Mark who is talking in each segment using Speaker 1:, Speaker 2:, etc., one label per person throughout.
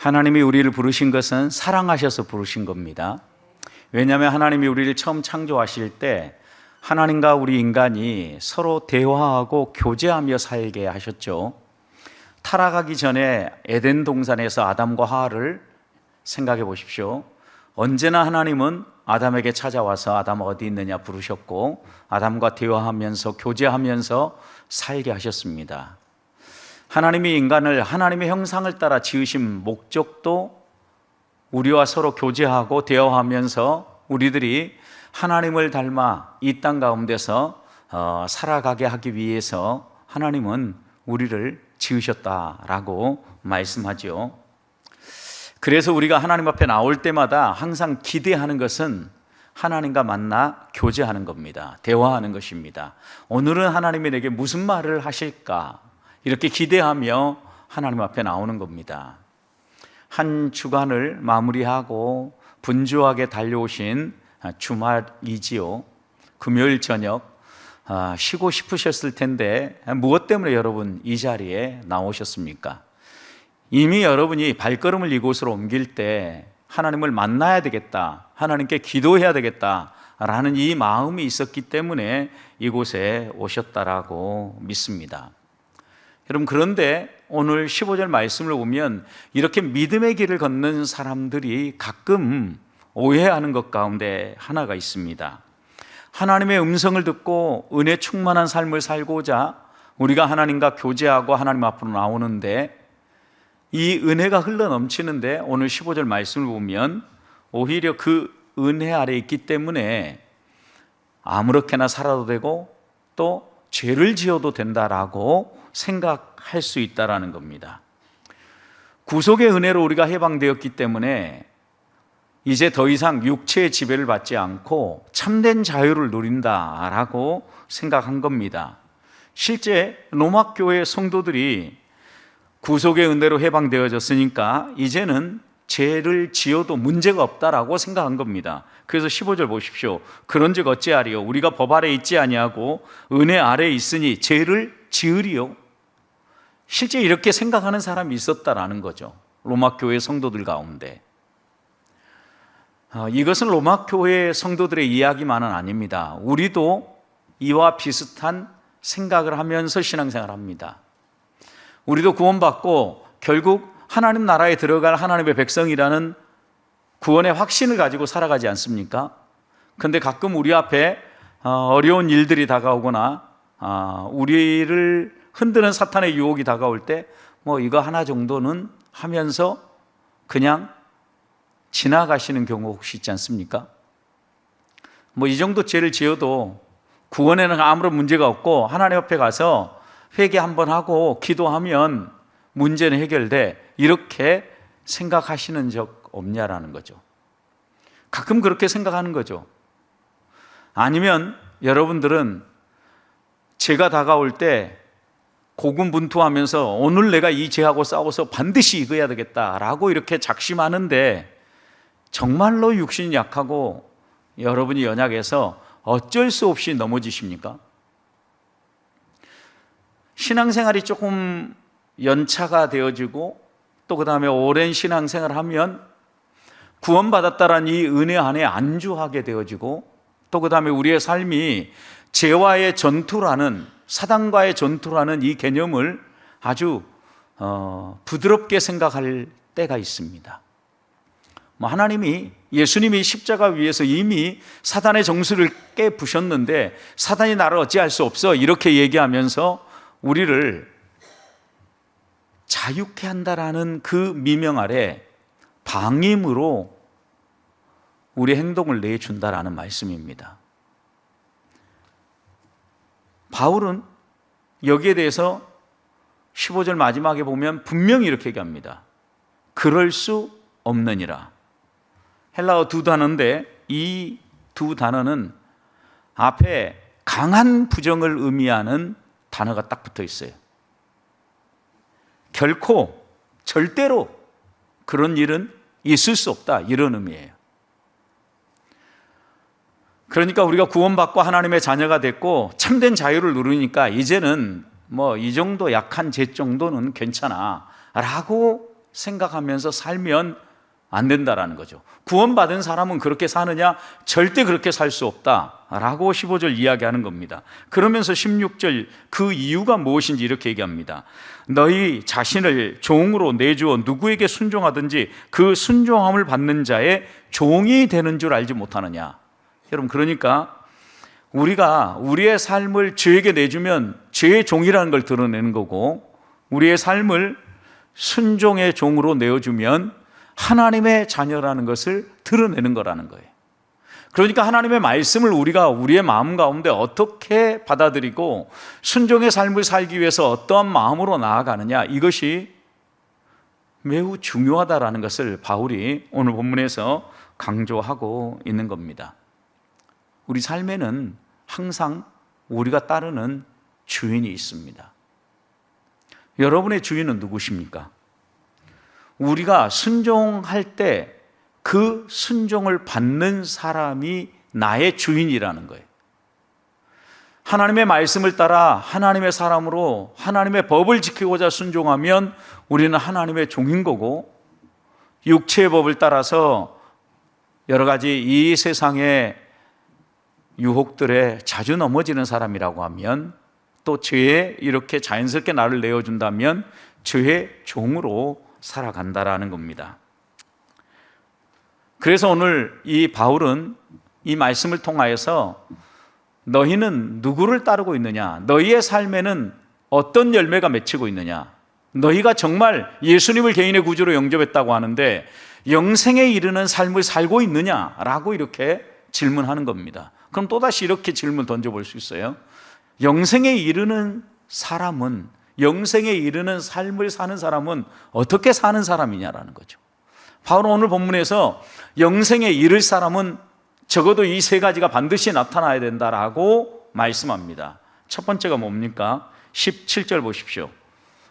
Speaker 1: 하나님이 우리를 부르신 것은 사랑하셔서 부르신 겁니다. 왜냐하면 하나님이 우리를 처음 창조하실 때 하나님과 우리 인간이 서로 대화하고 교제하며 살게 하셨죠. 타락하기 전에 에덴 동산에서 아담과 하와를 생각해 보십시오. 언제나 하나님은 아담에게 찾아와서 아담 어디 있느냐 부르셨고 아담과 대화하면서 교제하면서 살게 하셨습니다. 하나님이 인간을 하나님의 형상을 따라 지으신 목적도 우리와 서로 교제하고 대화하면서 우리들이 하나님을 닮아 이 땅 가운데서 살아가게 하기 위해서 하나님은 우리를 지으셨다라고 말씀하죠. 그래서 우리가 하나님 앞에 나올 때마다 항상 기대하는 것은 하나님과 만나 교제하는 겁니다. 대화하는 것입니다. 오늘은 하나님이 내게 무슨 말을 하실까? 이렇게 기대하며 하나님 앞에 나오는 겁니다. 한 주간을 마무리하고 분주하게 달려오신 주말이지요. 금요일 저녁 쉬고 싶으셨을 텐데 무엇 때문에 여러분 이 자리에 나오셨습니까? 이미 여러분이 발걸음을 이곳으로 옮길 때 하나님을 만나야 되겠다, 하나님께 기도해야 되겠다라는 이 마음이 있었기 때문에 이곳에 오셨다라고 믿습니다. 여러분, 그런데 오늘 15절 말씀을 보면 이렇게 믿음의 길을 걷는 사람들이 가끔 오해하는 것 가운데 하나가 있습니다. 하나님의 음성을 듣고 은혜 충만한 삶을 살고자 우리가 하나님과 교제하고 하나님 앞으로 나오는데 이 은혜가 흘러 넘치는데 오늘 15절 말씀을 보면 오히려 그 은혜 아래 있기 때문에 아무렇게나 살아도 되고 또 죄를 지어도 된다라고 생각할 수 있다라는 겁니다. 구속의 은혜로 우리가 해방되었기 때문에 이제 더 이상 육체의 지배를 받지 않고 참된 자유를 누린다라고 생각한 겁니다. 실제 로마 교회 성도들이 구속의 은혜로 해방되어졌으니까 이제는 죄를 지어도 문제가 없다라고 생각한 겁니다. 그래서 15절 보십시오. 그런즉 어찌하리요? 우리가 법 아래 있지 아니하고 은혜 아래 있으니 죄를 지으리요? 실제 이렇게 생각하는 사람이 있었다라는 거죠. 로마 교회 성도들 가운데. 이것은 로마 교회 성도들의 이야기만은 아닙니다. 우리도 이와 비슷한 생각을 하면서 신앙생활을 합니다. 우리도 구원받고 결국 하나님 나라에 들어갈 하나님의 백성이라는 구원의 확신을 가지고 살아가지 않습니까? 그런데 가끔 우리 앞에 어려운 일들이 다가오거나 우리를 흔드는 사탄의 유혹이 다가올 때 이거 하나 정도는 하면서 그냥 지나가시는 경우 혹시 있지 않습니까? 이 정도 죄를 지어도 구원에는 아무런 문제가 없고 하나님 앞에 가서 회개 한번 하고 기도하면 문제는 해결돼, 이렇게 생각하시는 적 없냐라는 거죠. 가끔 그렇게 생각하는 거죠. 아니면 여러분들은 죄가 다가올 때 고군분투하면서 오늘 내가 이 죄하고 싸워서 반드시 이겨야 되겠다라고 이렇게 작심하는데 정말로 육신이 약하고 여러분이 연약해서 어쩔 수 없이 넘어지십니까? 신앙생활이 조금 연차가 되어지고 또 그 다음에 오랜 신앙생활을 하면 구원받았다라는 이 은혜 안에 안주하게 되어지고 또 그 다음에 우리의 삶이 죄와의 전투라는, 사단과의 전투라는 이 개념을 아주 부드럽게 생각할 때가 있습니다. 하나님이, 예수님이 십자가 위에서 이미 사단의 정수를 깨부셨는데 사단이 나를 어찌할 수 없어, 이렇게 얘기하면서 우리를 자유케 한다라는 그 미명 아래 방임으로 우리 행동을 내준다라는 말씀입니다. 바울은 여기에 대해서 15절 마지막에 보면 분명히 이렇게 얘기합니다. 그럴 수 없느니라. 헬라어 두 단어인데 이 두 단어는 앞에 강한 부정을 의미하는 단어가 딱 붙어 있어요. 결코, 절대로 그런 일은 있을 수 없다, 이런 의미예요. 그러니까 우리가 구원받고 하나님의 자녀가 됐고 참된 자유를 누리니까 이제는 이 정도 약한 죄 정도는 괜찮아 라고 생각하면서 살면 안 된다라는 거죠. 구원받은 사람은 그렇게 사느냐? 절대 그렇게 살 수 없다라고 15절 이야기하는 겁니다. 그러면서 16절 그 이유가 무엇인지 이렇게 얘기합니다. 너희 자신을 종으로 내주어 누구에게 순종하든지 그 순종함을 받는 자의 종이 되는 줄 알지 못하느냐. 여러분, 그러니까 우리가 우리의 삶을 죄에게 내주면 죄의 종이라는 걸 드러내는 거고, 우리의 삶을 순종의 종으로 내어주면 하나님의 자녀라는 것을 드러내는 거라는 거예요. 그러니까 하나님의 말씀을 우리가 우리의 마음 가운데 어떻게 받아들이고 순종의 삶을 살기 위해서 어떠한 마음으로 나아가느냐, 이것이 매우 중요하다라는 것을 바울이 오늘 본문에서 강조하고 있는 겁니다. 우리 삶에는 항상 우리가 따르는 주인이 있습니다. 여러분의 주인은 누구십니까? 우리가 순종할 때 그 순종을 받는 사람이 나의 주인이라는 거예요. 하나님의 말씀을 따라 하나님의 사람으로 하나님의 법을 지키고자 순종하면 우리는 하나님의 종인 거고, 육체의 법을 따라서 여러 가지 이 세상의 유혹들에 자주 넘어지는 사람이라고 하면, 또 죄에 이렇게 자연스럽게 나를 내어준다면 죄의 종으로 살아간다라는 겁니다. 그래서 오늘 이 바울은 이 말씀을 통하여서 너희는 누구를 따르고 있느냐, 너희의 삶에는 어떤 열매가 맺히고 있느냐, 너희가 정말 예수님을 개인의 구주로 영접했다고 하는데 영생에 이르는 삶을 살고 있느냐라고 이렇게 질문하는 겁니다. 그럼 또다시 이렇게 질문 던져볼 수 있어요. 영생에 이르는 사람은, 영생에 이르는 삶을 사는 사람은 어떻게 사는 사람이냐라는 거죠. 바울은 오늘 본문에서 영생에 이를 사람은 적어도 이 세 가지가 반드시 나타나야 된다라고 말씀합니다. 첫 번째가 뭡니까? 17절 보십시오.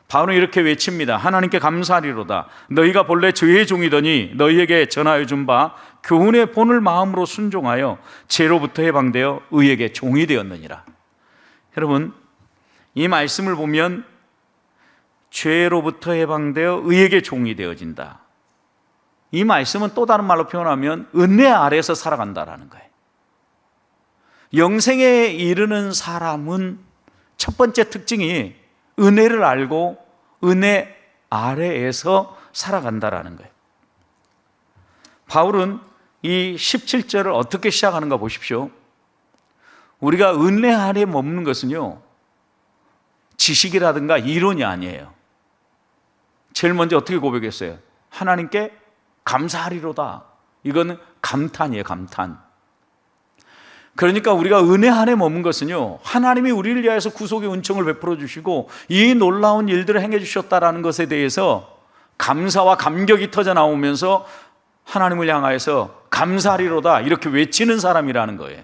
Speaker 1: 바울은 이렇게 외칩니다. 하나님께 감사하리로다. 너희가 본래 죄의 종이더니 너희에게 전하여 준 바 교훈의 본을 마음으로 순종하여 죄로부터 해방되어 의에게 종이 되었느니라. 여러분, 이 말씀을 보면 죄로부터 해방되어 의에게 종이 되어진다. 이 말씀은 또 다른 말로 표현하면 은혜 아래에서 살아간다라는 거예요. 영생에 이르는 사람은 첫 번째 특징이 은혜를 알고 은혜 아래에서 살아간다라는 거예요. 바울은 이 17절을 어떻게 시작하는가 보십시오. 우리가 은혜 아래에 머무는 것은요, 지식이라든가 이론이 아니에요. 제일 먼저 어떻게 고백했어요? 하나님께 감사하리로다. 이거는 감탄이에요, 감탄. 그러니까 우리가 은혜 안에 머문 것은요, 하나님이 우리를 위하여서 구속의 은총을 베풀어 주시고 이 놀라운 일들을 행해 주셨다라는 것에 대해서 감사와 감격이 터져 나오면서 하나님을 향하여서 감사하리로다 이렇게 외치는 사람이라는 거예요.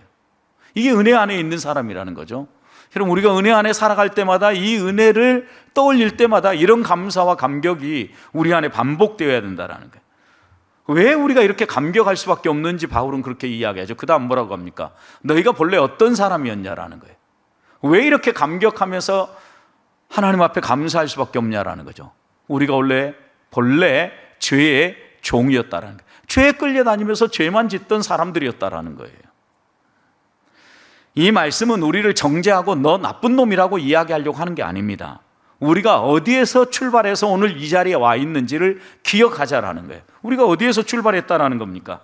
Speaker 1: 이게 은혜 안에 있는 사람이라는 거죠. 여러분, 우리가 은혜 안에 살아갈 때마다 이 은혜를 떠올릴 때마다 이런 감사와 감격이 우리 안에 반복되어야 된다는 거예요. 왜 우리가 이렇게 감격할 수밖에 없는지 바울은 그렇게 이야기하죠. 그 다음 뭐라고 합니까? 너희가 본래 어떤 사람이었냐라는 거예요. 왜 이렇게 감격하면서 하나님 앞에 감사할 수밖에 없냐라는 거죠. 우리가 본래 죄의 종이었다라는 거예요. 죄에 끌려다니면서 죄만 짓던 사람들이었다라는 거예요. 이 말씀은 우리를 정죄하고 너 나쁜 놈이라고 이야기하려고 하는 게 아닙니다. 우리가 어디에서 출발해서 오늘 이 자리에 와 있는지를 기억하자라는 거예요. 우리가 어디에서 출발했다라는 겁니까?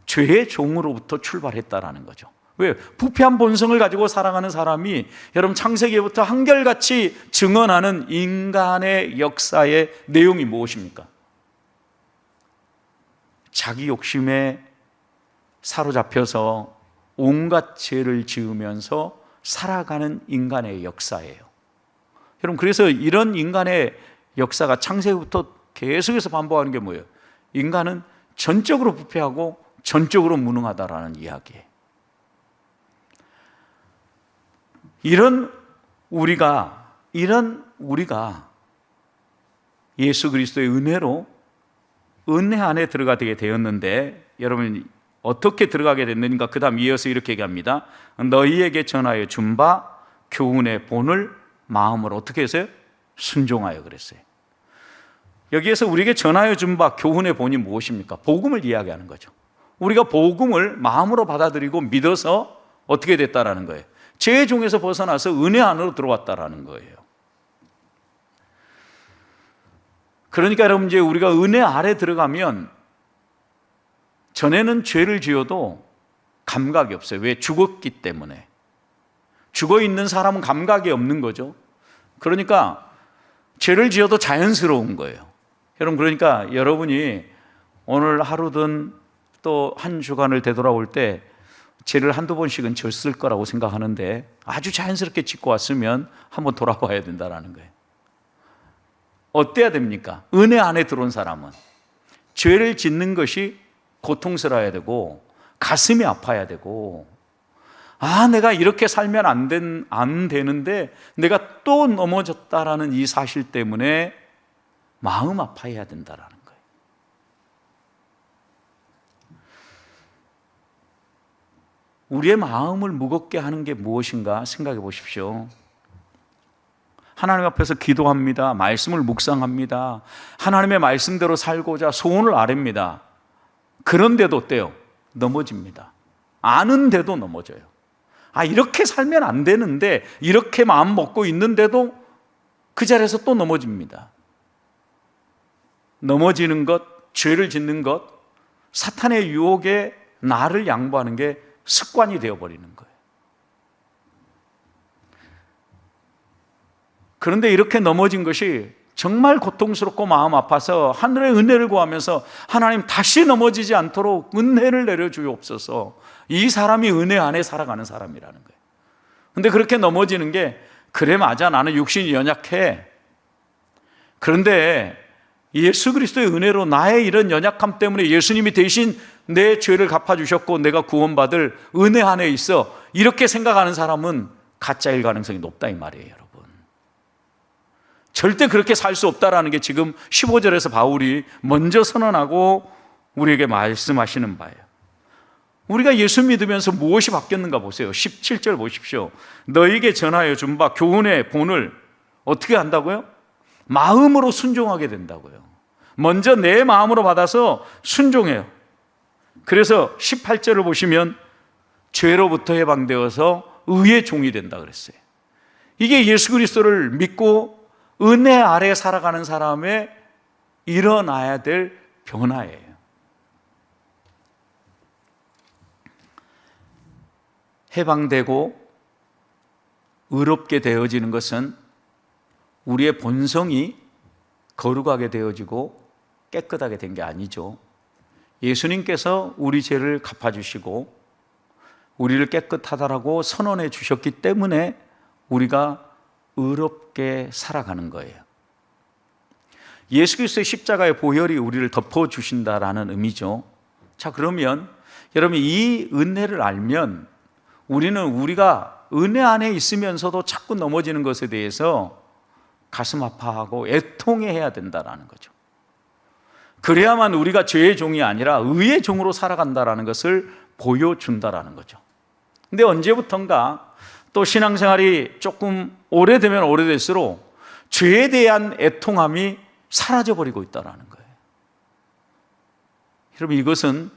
Speaker 1: 죄의 종으로부터 출발했다라는 거죠. 왜? 부패한 본성을 가지고 살아가는 사람이 여러분 창세기부터 한결같이 증언하는 인간의 역사의 내용이 무엇입니까? 자기 욕심에 사로잡혀서 온갖 죄를 지으면서 살아가는 인간의 역사예요. 여러분, 그래서 이런 인간의 역사가 창세기부터 계속해서 반복하는 게 뭐예요? 인간은 전적으로 부패하고 전적으로 무능하다라는 이야기예요. 이런 우리가 예수 그리스도의 은혜로 은혜 안에 들어가게 되었는데, 여러분 어떻게 들어가게 됐는가? 그 다음 이어서 이렇게 얘기합니다. 너희에게 전하여 준 바 교훈의 본을 마음으로 어떻게 했어요? 순종하여 그랬어요. 여기에서 우리에게 전하여 준 바 교훈의 본이 무엇입니까? 복음을 이야기하는 거죠. 우리가 복음을 마음으로 받아들이고 믿어서 어떻게 됐다라는 거예요. 죄의 종에서 벗어나서 은혜 안으로 들어왔다라는 거예요. 그러니까 여러분, 이제 우리가 은혜 아래 들어가면 전에는 죄를 지어도 감각이 없어요. 왜? 죽었기 때문에. 죽어 있는 사람은 감각이 없는 거죠. 그러니까 죄를 지어도 자연스러운 거예요. 여러분, 그러니까 여러분이 오늘 하루든 또 한 주간을 되돌아올 때 죄를 한두 번씩은 졌을 거라고 생각하는데 아주 자연스럽게 짓고 왔으면 한번 돌아봐야 된다는 거예요. 어때야 됩니까? 은혜 안에 들어온 사람은 죄를 짓는 것이 고통스러워야 되고 가슴이 아파야 되고, 내가 이렇게 살면 안 되는데 내가 또 넘어졌다라는 이 사실 때문에 마음 아파해야 된다라는 거예요. 우리의 마음을 무겁게 하는 게 무엇인가 생각해 보십시오. 하나님 앞에서 기도합니다. 말씀을 묵상합니다. 하나님의 말씀대로 살고자 소원을 아뢰입니다. 그런데도 어때요? 넘어집니다. 아는데도 넘어져요. 이렇게 살면 안 되는데 이렇게 마음 먹고 있는데도 그 자리에서 또 넘어집니다. 넘어지는 것, 죄를 짓는 것, 사탄의 유혹에 나를 양보하는 게 습관이 되어버리는 거예요. 그런데 이렇게 넘어진 것이 정말 고통스럽고 마음 아파서 하늘의 은혜를 구하면서 하나님 다시 넘어지지 않도록 은혜를 내려주옵소서. 이 사람이 은혜 안에 살아가는 사람이라는 거예요. 근데 그렇게 넘어지는 게, 그래 맞아, 나는 육신이 연약해. 그런데 예수 그리스도의 은혜로 나의 이런 연약함 때문에 예수님이 대신 내 죄를 갚아주셨고 내가 구원받을 은혜 안에 있어, 이렇게 생각하는 사람은 가짜일 가능성이 높다 이 말이에요. 여러분, 절대 그렇게 살 수 없다라는 게 지금 15절에서 바울이 먼저 선언하고 우리에게 말씀하시는 바예요. 우리가 예수 믿으면서 무엇이 바뀌었는가 보세요. 17절 보십시오. 너에게 전하여 준 바 교훈의 본을 어떻게 한다고요? 마음으로 순종하게 된다고요. 먼저 내 마음으로 받아서 순종해요. 그래서 18절을 보시면 죄로부터 해방되어서 의의 종이 된다 그랬어요. 이게 예수 그리스도를 믿고 은혜 아래 살아가는 사람의 일어나야 될 변화예요. 해방되고 의롭게 되어지는 것은 우리의 본성이 거룩하게 되어지고 깨끗하게 된 게 아니죠. 예수님께서 우리 죄를 갚아주시고 우리를 깨끗하다라고 선언해 주셨기 때문에 우리가 의롭게 살아가는 거예요. 예수 그리스도의 십자가의 보혈이 우리를 덮어주신다라는 의미죠. 자, 그러면 여러분, 이 은혜를 알면 우리가 은혜 안에 있으면서도 자꾸 넘어지는 것에 대해서 가슴 아파하고 애통해야 된다라는 거죠. 그래야만 우리가 죄의 종이 아니라 의의 종으로 살아간다라는 것을 보여준다라는 거죠. 근데 언제부턴가 또 신앙생활이 조금 오래되면 오래될수록 죄에 대한 애통함이 사라져버리고 있다는 거예요. 여러분, 이것은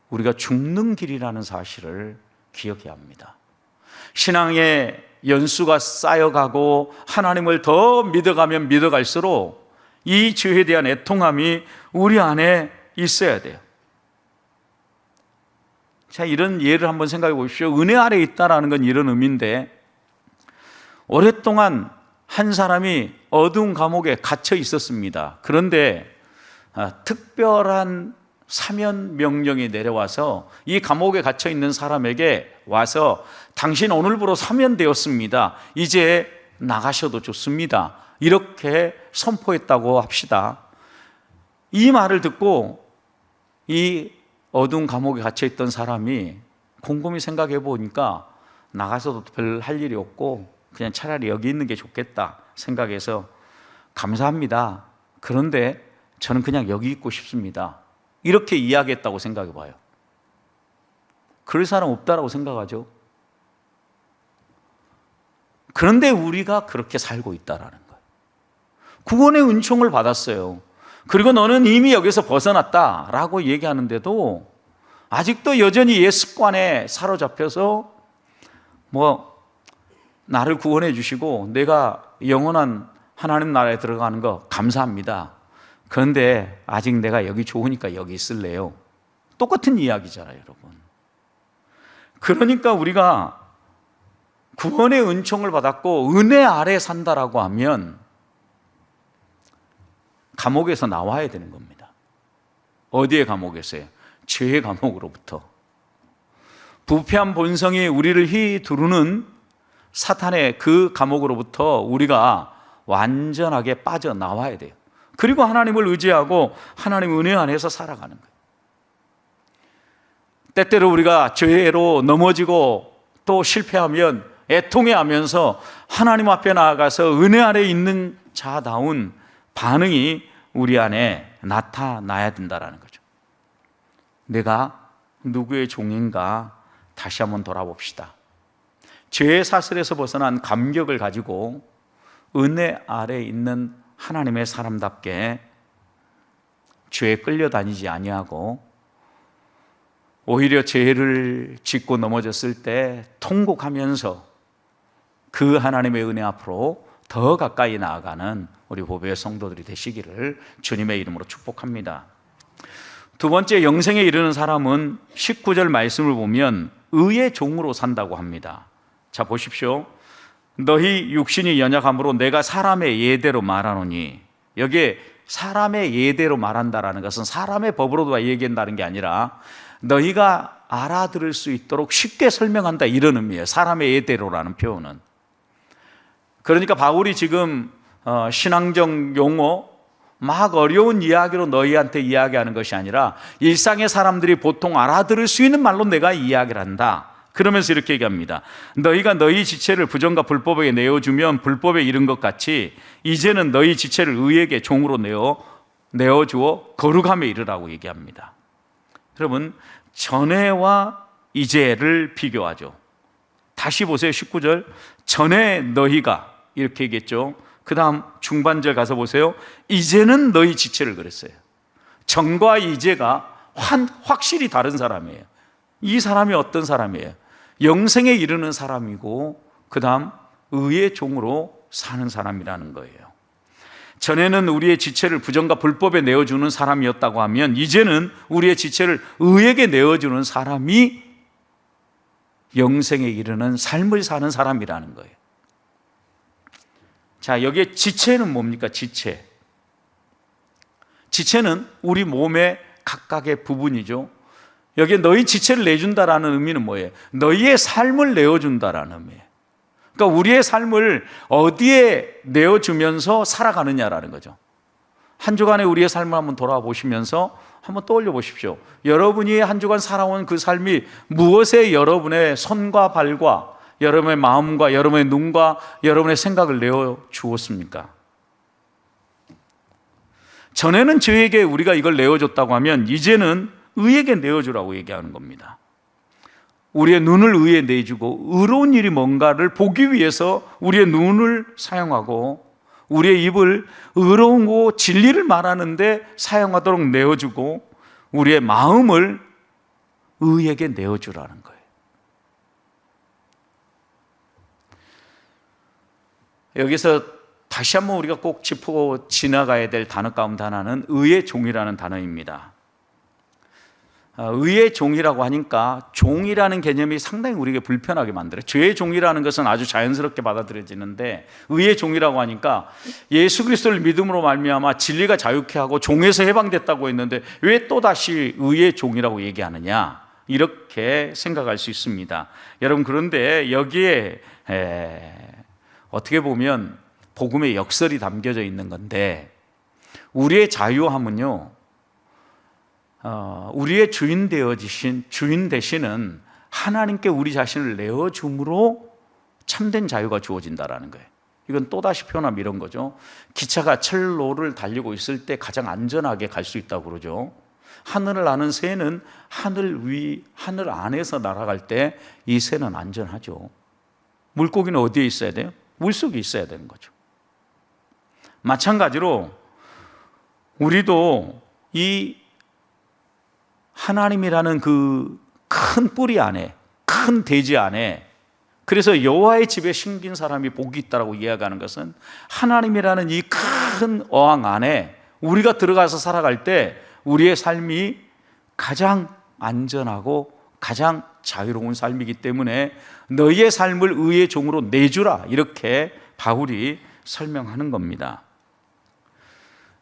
Speaker 1: 우리가 죽는 길이라는 사실을 기억해야 합니다. 신앙의 연수가 쌓여가고 하나님을 더 믿어가면 믿어갈수록 이 죄에 대한 애통함이 우리 안에 있어야 돼요. 자, 이런 예를 한번 생각해 보십시오. 은혜 아래 있다라는 건 이런 의미인데, 오랫동안 한 사람이 어두운 감옥에 갇혀 있었습니다. 그런데 특별한 사면 명령이 내려와서 이 감옥에 갇혀 있는 사람에게 와서 당신 오늘부로 사면되었습니다. 이제 나가셔도 좋습니다. 이렇게 선포했다고 합시다. 이 말을 듣고 이 어두운 감옥에 갇혀 있던 사람이 곰곰이 생각해 보니까 나가서도 별 할 일이 없고 그냥 차라리 여기 있는 게 좋겠다 생각해서 감사합니다. 그런데 저는 그냥 여기 있고 싶습니다. 이렇게 이야기했다고 생각해 봐요. 그럴 사람 없다라고 생각하죠. 그런데 우리가 그렇게 살고 있다라는 거예요. 구원의 은총을 받았어요. 그리고 너는 이미 여기서 벗어났다라고 얘기하는데도 아직도 여전히 옛 습관에 사로잡혀서 나를 구원해 주시고 내가 영원한 하나님 나라에 들어가는 거 감사합니다. 그런데 아직 내가 여기 좋으니까 여기 있을래요. 똑같은 이야기잖아요, 여러분. 그러니까 우리가 구원의 은총을 받았고 은혜 아래 산다라고 하면 감옥에서 나와야 되는 겁니다. 어디의 감옥에서요? 죄의 감옥으로부터. 부패한 본성이 우리를 휘두르는 사탄의 그 감옥으로부터 우리가 완전하게 빠져나와야 돼요. 그리고 하나님을 의지하고 하나님 은혜 안에서 살아가는 거예요. 때때로 우리가 죄로 넘어지고 또 실패하면 애통해하면서 하나님 앞에 나아가서 은혜 아래 있는 자다운 반응이 우리 안에 나타나야 된다는 거죠. 내가 누구의 종인가 다시 한번 돌아봅시다. 죄의 사슬에서 벗어난 감격을 가지고 은혜 아래 있는 하나님의 사람답게 죄에 끌려다니지 아니하고 오히려 죄를 짓고 넘어졌을 때 통곡하면서 그 하나님의 은혜 앞으로 더 가까이 나아가는 우리 보배의 성도들이 되시기를 주님의 이름으로 축복합니다. 두 번째, 영생에 이르는 사람은 19절 말씀을 보면 의의 종으로 산다고 합니다. 자, 보십시오. 너희 육신이 연약함으로 내가 사람의 예대로 말하노니, 여기에 사람의 예대로 말한다라는 것은 사람의 법으로도 얘기한다는 게 아니라 너희가 알아들을 수 있도록 쉽게 설명한다, 이런 의미예요. 사람의 예대로라는 표현은. 그러니까 바울이 지금 신앙적 용어 막 어려운 이야기로 너희한테 이야기하는 것이 아니라 일상의 사람들이 보통 알아들을 수 있는 말로 내가 이야기를 한다. 그러면서 이렇게 얘기합니다. 너희가 너희 지체를 부정과 불법에게 내어주면 불법에 이른 것 같이 이제는 너희 지체를 의에게 종으로 내어주어 거룩함에 이르라고 얘기합니다. 여러분, 전에와 이제를 비교하죠. 다시 보세요. 19절. 전에 너희가 이렇게 얘기했죠. 그 다음 중반절 가서 보세요. 이제는 너희 지체를 그랬어요. 전과 이제가 확실히 다른 사람이에요. 이 사람이 어떤 사람이에요? 영생에 이르는 사람이고 그 다음 의의 종으로 사는 사람이라는 거예요. 전에는 우리의 지체를 부정과 불법에 내어주는 사람이었다고 하면 이제는 우리의 지체를 의에게 내어주는 사람이 영생에 이르는 삶을 사는 사람이라는 거예요. 자, 여기에 지체는 뭡니까? 지체는 우리 몸의 각각의 부분이죠. 여기에 너희 지체를 내준다라는 의미는 뭐예요? 너희의 삶을 내어준다라는 의미예요. 그러니까 우리의 삶을 어디에 내어주면서 살아가느냐라는 거죠. 한 주간의 우리의 삶을 한번 돌아보시면서 한번 떠올려 보십시오. 여러분이 한 주간 살아온 그 삶이 무엇에 여러분의 손과 발과 여러분의 마음과 여러분의 눈과 여러분의 생각을 내어주었습니까? 전에는 저에게 우리가 이걸 내어줬다고 하면 이제는 의에게 내어주라고 얘기하는 겁니다. 우리의 눈을 의에 내주고 의로운 일이 뭔가를 보기 위해서 우리의 눈을 사용하고 우리의 입을 의로운 거 진리를 말하는데 사용하도록 내어주고 우리의 마음을 의에게 내어주라는 거예요. 여기서 다시 한번 우리가 꼭 짚고 지나가야 될 단어 가운데 하나는 의의 종이라는 단어입니다. 의의 종이라고 하니까 종이라는 개념이 상당히 우리에게 불편하게 만들어요. 죄의 종이라는 것은 아주 자연스럽게 받아들여지는데 의의 종이라고 하니까 예수 그리스도를 믿음으로 말미암아 진리가 자유케 하고 종에서 해방됐다고 했는데 왜 또다시 의의 종이라고 얘기하느냐, 이렇게 생각할 수 있습니다. 여러분, 그런데 여기에 어떻게 보면 복음의 역설이 담겨져 있는 건데, 우리의 자유함은요, 우리의 주인 되시는 하나님께 우리 자신을 내어줌으로 참된 자유가 주어진다라는 거예요. 이건 또다시 표현하면 이런 거죠. 기차가 철로를 달리고 있을 때 가장 안전하게 갈 수 있다고 그러죠. 하늘을 나는 새는 하늘 안에서 날아갈 때 이 새는 안전하죠. 물고기는 어디에 있어야 돼요? 물속에 있어야 되는 거죠. 마찬가지로 우리도 이 하나님이라는 그 큰 뿌리 안에, 큰 대지 안에, 그래서 여호와의 집에 심긴 사람이 복이 있다라고 이야기하는 것은 하나님이라는 이 큰 어항 안에 우리가 들어가서 살아갈 때 우리의 삶이 가장 안전하고 가장 자유로운 삶이기 때문에 너희의 삶을 의의 종으로 내주라, 이렇게 바울이 설명하는 겁니다.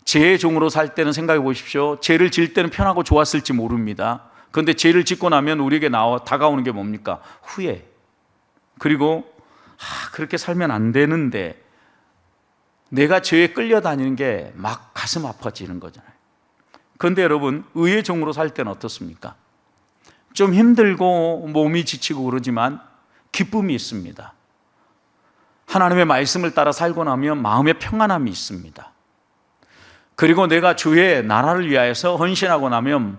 Speaker 1: 죄의 종으로 살 때는 생각해 보십시오. 죄를 지을 때는 편하고 좋았을지 모릅니다. 그런데 죄를 짓고 나면 우리에게 다가오는 게 뭡니까? 후회. 그리고 그렇게 살면 안 되는데, 내가 죄에 끌려다니는 게 막 가슴 아파지는 거잖아요. 그런데 여러분, 의의 종으로 살 때는 어떻습니까? 좀 힘들고 몸이 지치고 그러지만 기쁨이 있습니다. 하나님의 말씀을 따라 살고 나면 마음의 평안함이 있습니다. 그리고 내가 주의 나라를 위하여서 헌신하고 나면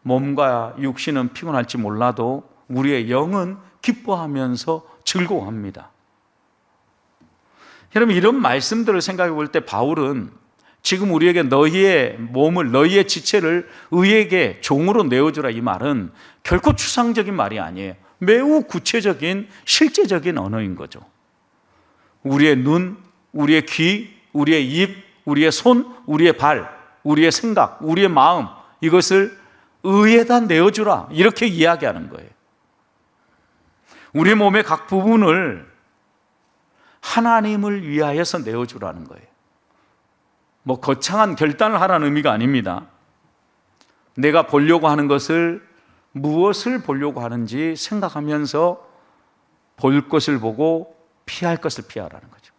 Speaker 1: 몸과 육신은 피곤할지 몰라도 우리의 영은 기뻐하면서 즐거워합니다. 여러분, 이런 말씀들을 생각해 볼 때 바울은 지금 우리에게 너희의 몸을, 너희의 지체를 의에게 종으로 내어주라, 이 말은 결코 추상적인 말이 아니에요. 매우 구체적인 실제적인 언어인 거죠. 우리의 눈, 우리의 귀, 우리의 입, 우리의 손, 우리의 발, 우리의 생각, 우리의 마음, 이것을 의에다 내어주라, 이렇게 이야기하는 거예요. 우리 몸의 각 부분을 하나님을 위하여서 내어주라는 거예요. 뭐 거창한 결단을 하라는 의미가 아닙니다. 내가 보려고 하는 것을, 무엇을 보려고 하는지 생각하면서 볼 것을 보고 피할 것을 피하라는 거죠.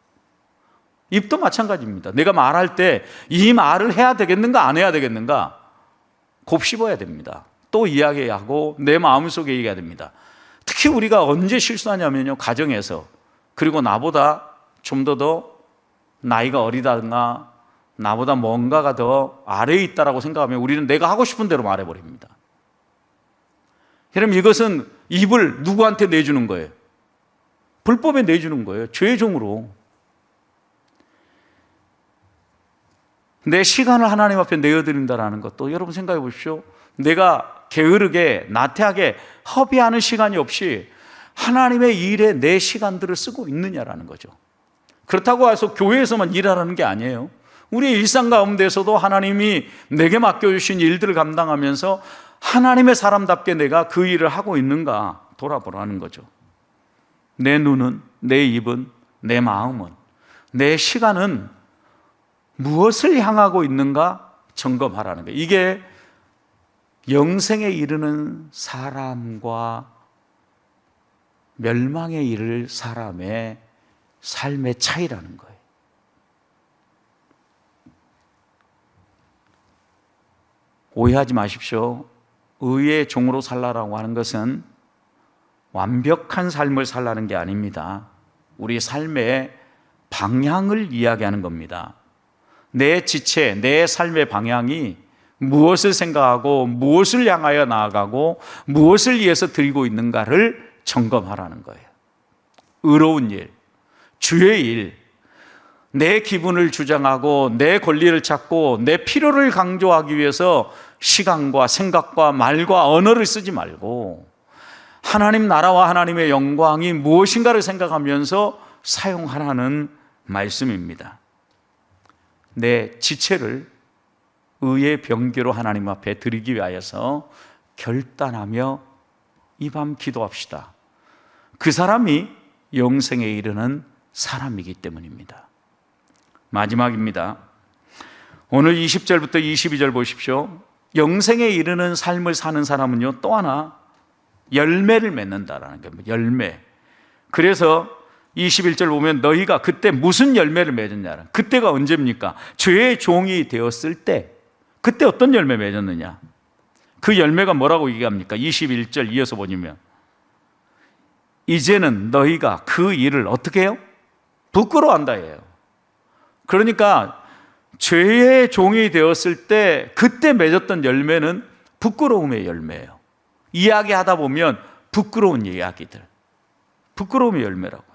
Speaker 1: 입도 마찬가지입니다. 내가 말할 때 이 말을 해야 되겠는가 안 해야 되겠는가 곱씹어야 됩니다. 또 이야기하고 내 마음속에 얘기해야 됩니다. 특히 우리가 언제 실수하냐면요, 가정에서. 그리고 나보다 좀 더 나이가 어리다거나 나보다 뭔가가 더 아래에 있다라고 생각하면 우리는 내가 하고 싶은 대로 말해버립니다. 여러분, 이것은 입을 누구한테 내주는 거예요? 불법에 내주는 거예요. 죄의 종으로. 내 시간을 하나님 앞에 내어드린다는 것도 여러분 생각해 보십시오. 내가 게으르게 나태하게 허비하는 시간이 없이 하나님의 일에 내 시간들을 쓰고 있느냐라는 거죠. 그렇다고 해서 교회에서만 일하라는 게 아니에요. 우리의 일상 가운데서도 하나님이 내게 맡겨주신 일들을 감당하면서 하나님의 사람답게 내가 그 일을 하고 있는가 돌아보라는 거죠. 내 눈은, 내 입은, 내 마음은, 내 시간은 무엇을 향하고 있는가 점검하라는 거예요. 이게 영생에 이르는 사람과 멸망에 이를 사람의 삶의 차이라는 거예요. 오해하지 마십시오. 의의 종으로 살라라고 하는 것은 완벽한 삶을 살라는 게 아닙니다. 우리 삶의 방향을 이야기하는 겁니다. 내 지체, 내 삶의 방향이 무엇을 생각하고 무엇을 향하여 나아가고 무엇을 위해서 드리고 있는가를 점검하라는 거예요. 의로운 일, 주의 일, 내 기분을 주장하고 내 권리를 찾고 내 필요를 강조하기 위해서 시간과 생각과 말과 언어를 쓰지 말고 하나님 나라와 하나님의 영광이 무엇인가를 생각하면서 사용하라는 말씀입니다. 내 지체를 의의 병기로 하나님 앞에 드리기 위하여서 결단하며 이 밤 기도합시다. 그 사람이 영생에 이르는 사람이기 때문입니다. 마지막입니다. 오늘 20절부터 22절 보십시오. 영생에 이르는 삶을 사는 사람은요, 또 하나 열매를 맺는다라는 겁니다. 열매. 그래서 21절 보면 너희가 그때 무슨 열매를 맺었냐. 그때가 언제입니까? 죄의 종이 되었을 때. 그때 어떤 열매 맺었느냐. 그 열매가 뭐라고 얘기합니까? 21절 이어서 보시면 이제는 너희가 그 일을 어떻게 해요? 부끄러워한다 해요. 그러니까 죄의 종이 되었을 때 그때 맺었던 열매는 부끄러움의 열매예요. 이야기하다 보면 부끄러운 이야기들, 부끄러움의 열매라고요.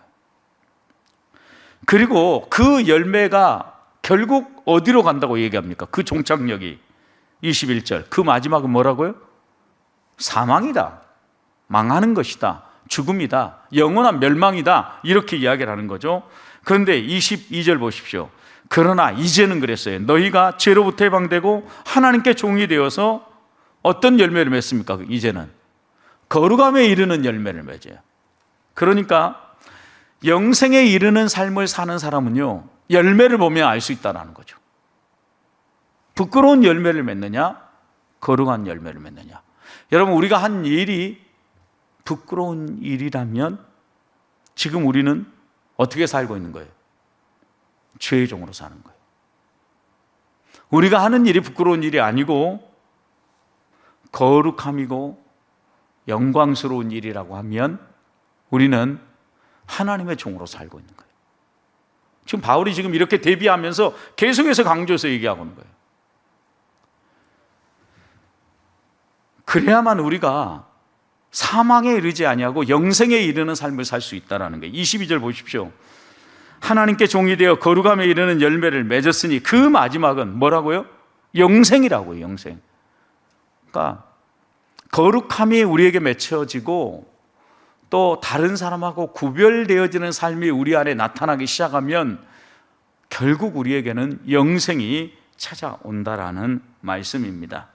Speaker 1: 그리고 그 열매가 결국 어디로 간다고 얘기합니까? 그 종착역이 21절 그 마지막은 뭐라고요? 사망이다, 망하는 것이다, 죽음이다, 영원한 멸망이다, 이렇게 이야기를 하는 거죠. 그런데 22절 보십시오. 그러나 이제는 그랬어요. 너희가 죄로부터 해방되고 하나님께 종이 되어서 어떤 열매를 맺습니까? 이제는 거룩함에 이르는 열매를 맺어요. 그러니까 영생에 이르는 삶을 사는 사람은요, 열매를 보면 알 수 있다는 거죠. 부끄러운 열매를 맺느냐, 거룩한 열매를 맺느냐. 여러분, 우리가 한 일이 부끄러운 일이라면 지금 우리는 어떻게 살고 있는 거예요? 죄의 종으로 사는 거예요. 우리가 하는 일이 부끄러운 일이 아니고 거룩함이고 영광스러운 일이라고 하면 우리는 하나님의 종으로 살고 있는 거예요. 지금 바울이 지금 이렇게 대비하면서 계속해서 강조해서 얘기하고 있는 거예요. 그래야만 우리가 사망에 이르지 아니하고 영생에 이르는 삶을 살 수 있다는 거예요. 22절 보십시오. 하나님께 종이 되어 거룩함에 이르는 열매를 맺었으니 그 마지막은 뭐라고요? 영생이라고요. 영생. 그러니까 거룩함이 우리에게 맺혀지고 또 다른 사람하고 구별되어지는 삶이 우리 안에 나타나기 시작하면 결국 우리에게는 영생이 찾아온다라는 말씀입니다.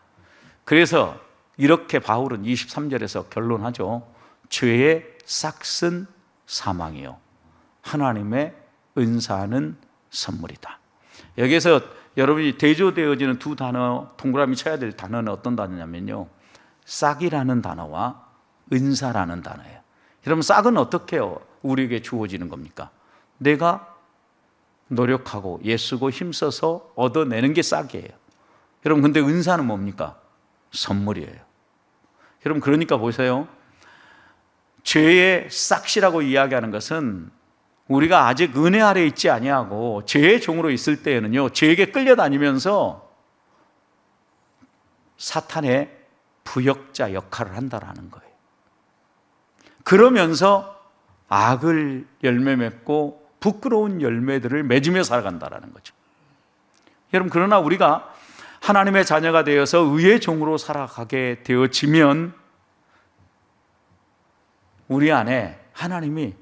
Speaker 1: 그래서 이렇게 바울은 23절에서 결론하죠. 죄의 싹은 사망이요, 하나님의 은사는 선물이다. 여기에서 여러분이 대조되어지는 두 단어, 동그라미 쳐야 될 단어는 어떤 단어냐면요, 싹이라는 단어와 은사라는 단어예요. 여러분, 싹은 어떻게 우리에게 주어지는 겁니까? 내가 노력하고 애쓰고 힘써서 얻어내는 게 싹이에요. 여러분, 근데 은사는 뭡니까? 선물이에요. 여러분, 그러니까 보세요. 죄의 싹이라고 이야기하는 것은 우리가 아직 은혜 아래 있지 아니하고 죄의 종으로 있을 때에는요, 죄에게 끌려다니면서 사탄의 부역자 역할을 한다라는 거예요. 그러면서 악을 열매 맺고 부끄러운 열매들을 맺으며 살아간다라는 거죠. 여러분, 그러나 우리가 하나님의 자녀가 되어서 의의 종으로 살아가게 되어지면 우리 안에 하나님이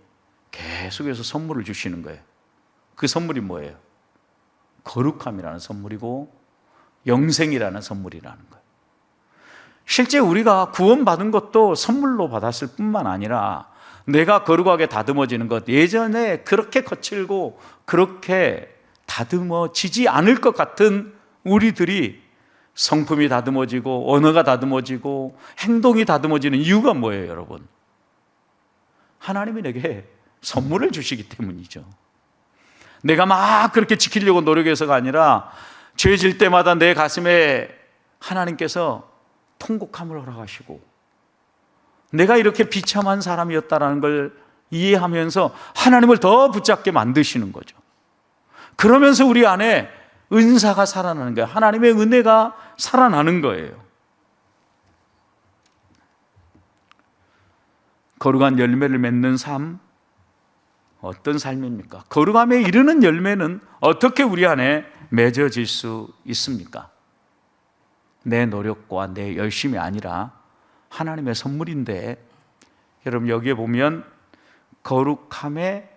Speaker 1: 계속해서 선물을 주시는 거예요. 그 선물이 뭐예요? 거룩함이라는 선물이고 영생이라는 선물이라는 거예요. 실제 우리가 구원받은 것도 선물로 받았을 뿐만 아니라 내가 거룩하게 다듬어지는 것, 예전에 그렇게 거칠고 그렇게 다듬어지지 않을 것 같은 우리들이 성품이 다듬어지고 언어가 다듬어지고 행동이 다듬어지는 이유가 뭐예요, 여러분? 하나님이 내게 선물을 주시기 때문이죠. 내가 막 그렇게 지키려고 노력해서가 아니라 죄 질 때마다 내 가슴에 하나님께서 통곡함을 허락하시고 내가 이렇게 비참한 사람이었다는 걸 이해하면서 하나님을 더 붙잡게 만드시는 거죠. 그러면서 우리 안에 은사가 살아나는 거예요. 하나님의 은혜가 살아나는 거예요. 거룩한 열매를 맺는 삶, 어떤 삶입니까? 거룩함에 이르는 열매는 어떻게 우리 안에 맺어질 수 있습니까? 내 노력과 내 열심이 아니라 하나님의 선물인데, 여러분 여기에 보면 거룩함에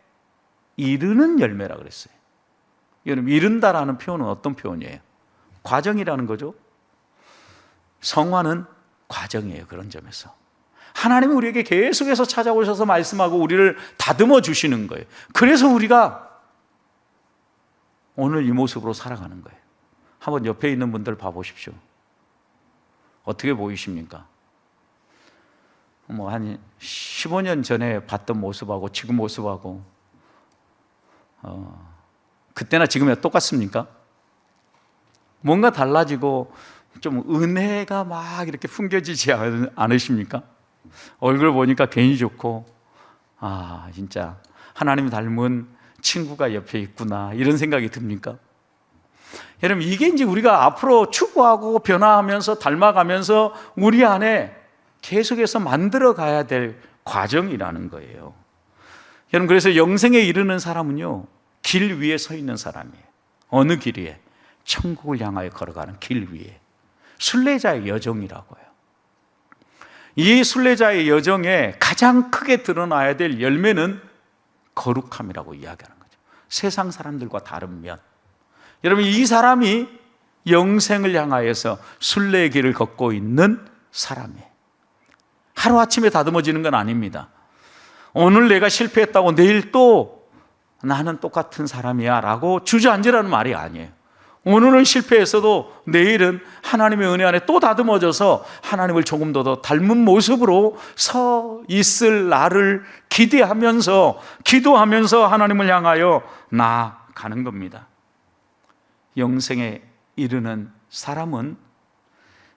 Speaker 1: 이르는 열매라 그랬어요. 여러분, 이른다라는 표현은 어떤 표현이에요? 과정이라는 거죠. 성화는 과정이에요. 그런 점에서 하나님이 우리에게 계속해서 찾아오셔서 말씀하고 우리를 다듬어 주시는 거예요. 그래서 우리가 오늘 이 모습으로 살아가는 거예요. 한번 옆에 있는 분들 봐보십시오. 어떻게 보이십니까? 한 15년 전에 봤던 모습하고 지금 모습하고 그때나 지금이나 똑같습니까? 뭔가 달라지고 좀 은혜가 막 이렇게 풍겨지지 않으십니까? 얼굴 보니까 괜히 좋고, 진짜 하나님 닮은 친구가 옆에 있구나, 이런 생각이 듭니까? 여러분, 이게 이제 우리가 앞으로 추구하고 변화하면서 닮아가면서 우리 안에 계속해서 만들어 가야 될 과정이라는 거예요. 여러분, 그래서 영생에 이르는 사람은요, 길 위에 서 있는 사람이에요. 어느 길 위에? 천국을 향하여 걸어가는 길 위에. 순례자의 여정이라고요. 이 순례자의 여정에 가장 크게 드러나야 될 열매는 거룩함이라고 이야기하는 거죠. 세상 사람들과 다른 면. 여러분, 이 사람이 영생을 향하여서 순례의 길을 걷고 있는 사람이에요. 하루아침에 다듬어지는 건 아닙니다. 오늘 내가 실패했다고 내일 또 나는 똑같은 사람이야 라고 주저앉으라는 말이 아니에요. 오늘은 실패했어도 내일은 하나님의 은혜 안에 또 다듬어져서 하나님을 조금 더 닮은 모습으로 서 있을 나를 기대하면서 기도하면서 하나님을 향하여 나아가는 겁니다. 영생에 이르는 사람은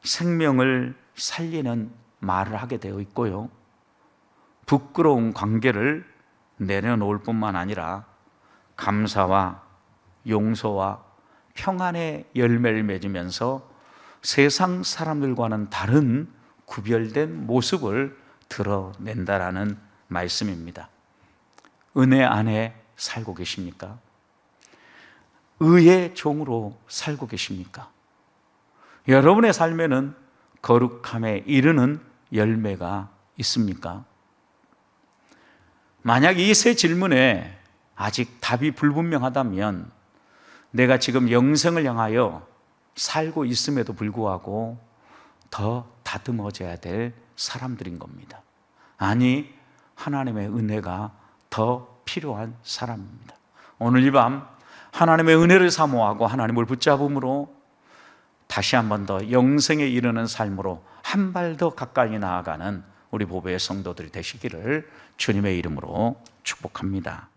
Speaker 1: 생명을 살리는 말을 하게 되어 있고요, 부끄러운 관계를 내려놓을 뿐만 아니라 감사와 용서와 평안의 열매를 맺으면서 세상 사람들과는 다른 구별된 모습을 드러낸다라는 말씀입니다. 은혜 안에 살고 계십니까? 의의 종으로 살고 계십니까? 여러분의 삶에는 거룩함에 이르는 열매가 있습니까? 만약 이 세 질문에 아직 답이 불분명하다면 내가 지금 영생을 향하여 살고 있음에도 불구하고 더 다듬어져야 될 사람들인 겁니다. 아니, 하나님의 은혜가 더 필요한 사람입니다. 오늘 이 밤 하나님의 은혜를 사모하고 하나님을 붙잡음으로 다시 한 번 더 영생에 이르는 삶으로 한 발 더 가까이 나아가는 우리 보배의 성도들 되시기를 주님의 이름으로 축복합니다.